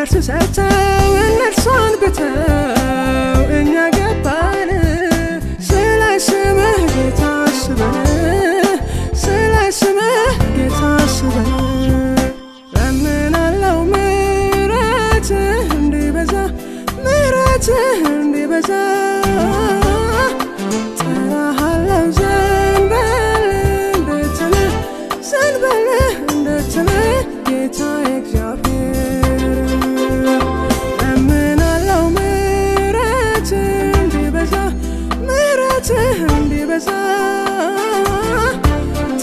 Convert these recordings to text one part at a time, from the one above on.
ለነርሱ ሰጥተው እነርሷን ብተው እኛ ገባን ስለ ስምህ ጌታ አስበን ስለ ስምህ ጌታ አስበን ለምናለው ምሕረትህ እንዲበዛ ምሕረትህ እንዲበዛ ጠራሃለው ዘንበል እንድትልህ ዘንበል እንድትልህ ጌታ እግዚአብሔር ለምናለው ምሕረትህ እንዲበዛ ምሕረትህ እንዲበዛ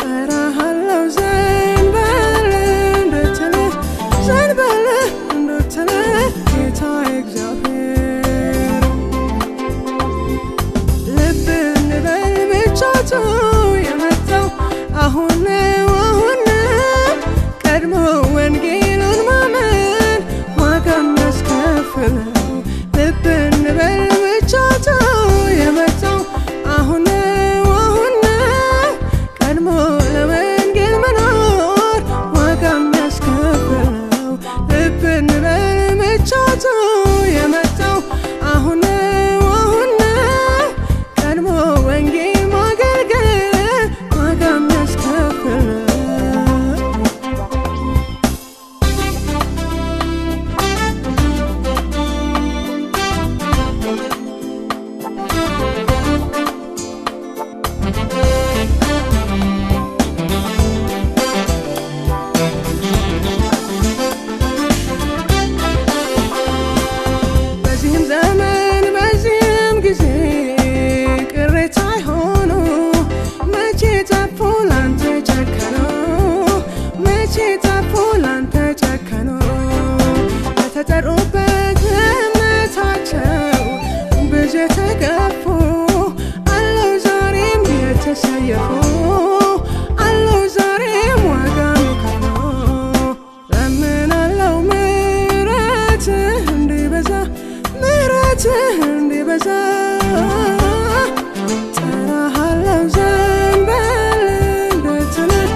ጠራሃለው ዘንበል እንድትልህ ዘንበል እንድትልህ ጌታ እግዚአብሔር ልብ እንበል ምቾቱ የመጣው አሁን ነው አሁን ቀድሞ ወንጌሉን ማመን ዋጋ የሚያስከፍለው ልብ እንበል ምቾቱ የመጣው አሁን ነው አሁን ቀድሞ ለወንጌል መኖር ዋጋ የሚያስከፍለው ልብ እንበል ምቾቱ የመጣው አሁን ነው አሁን ቀድሞ ወንጌል ማገልገል ዋጋ የሚያስከፍለው በዚህም ዘመን በዚህም ጊዜ ቅሬታ አይሆኑ መቼ ጠፉ ላንተ ጨከኑ መቼ ጠፉ ላንተ ጨከኑ በተጠሩበት እምነታቸው ብዙ የተገፉ አለው ዛሬም የተሰየፉ አለው ዛሬም ዋጋ የሚከፍሉ ለምናለው ምሕረትህ እንዲበዛ ምሕረትህ እንዲበዛ ጠራሃለው ዘንበል እንድትልህ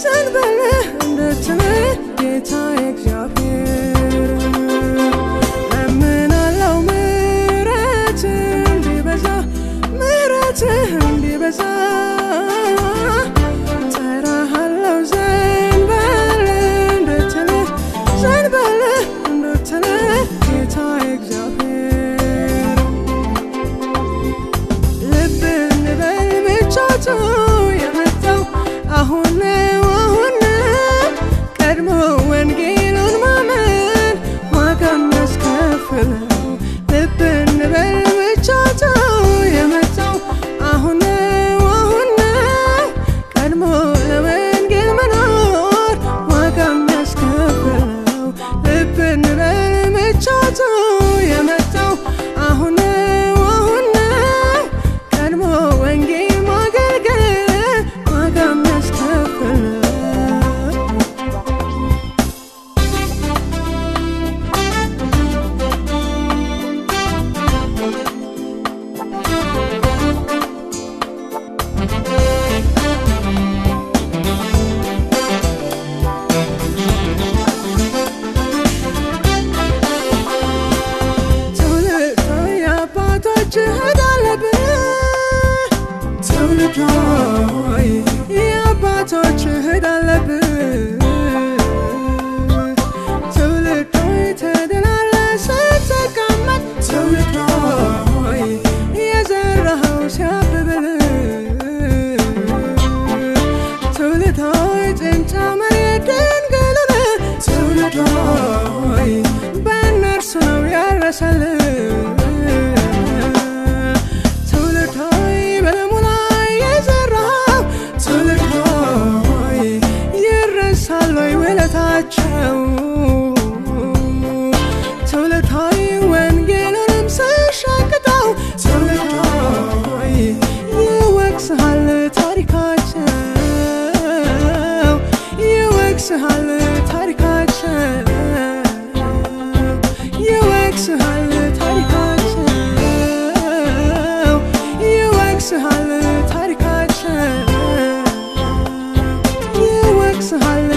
ዘንበል እንድትልህ ጌታ እግዚአብሔር ለምናለው ምሕረትህ እንዲበዛ ምሕረትህ እንዲበዛ ጠራሃለው ዘንበል እንድትልህ ዘንበል እንድትልህ ጌታ እግዚአብሔር ልብ እንበል ምቾቱ የመጣው አሁን ነው አሁን ቀድሞ ወንጌሉን ማመን ዋጋ የሚያስከፍለው ልብ እንበል ምቾቱ የመጣው አሁን ነው አሁን ቀድሞ ለወንጌል መኖር ዋጋ የሚያስከፍለው ልብ እንበል ምቾቱ የመጣው አሁን ነው አሁን ቀድሞ ወንጌል ማገልገል ዋጋ የሚያስከፍለው ትውልድ ሆይ የአባቶችህ ዕዳ አለብህ ትውልድ ሆይ የአባቶችህ ዕዳ አለብህ ትውልድ ሆይ ተደላለህ ስትቀመጥ ትውልድ ሆይ የዘራኸው ሲያብብልህ ትውልድ ሆይ ጭንጫ መሬት ድንግልህ ትውልድ ሆይ በእነርሱ ነው ያረሰልህ ትውልድ ሆይ በደሙ ላይ የዘራኸው ትውልድ ሆይ ይረሳል ወይ ውለታቸው ትውልድ ሆይ ወንጌሉንም ስሻቅጠው ትውልድ ሆይ ይወቅስሃል ታሪካቸው ይወቅስሃል ታሪካቸው ይወቅስሃል ታሪካቸው ይወቅስሃል ታሪካቸው ይወቅስሃል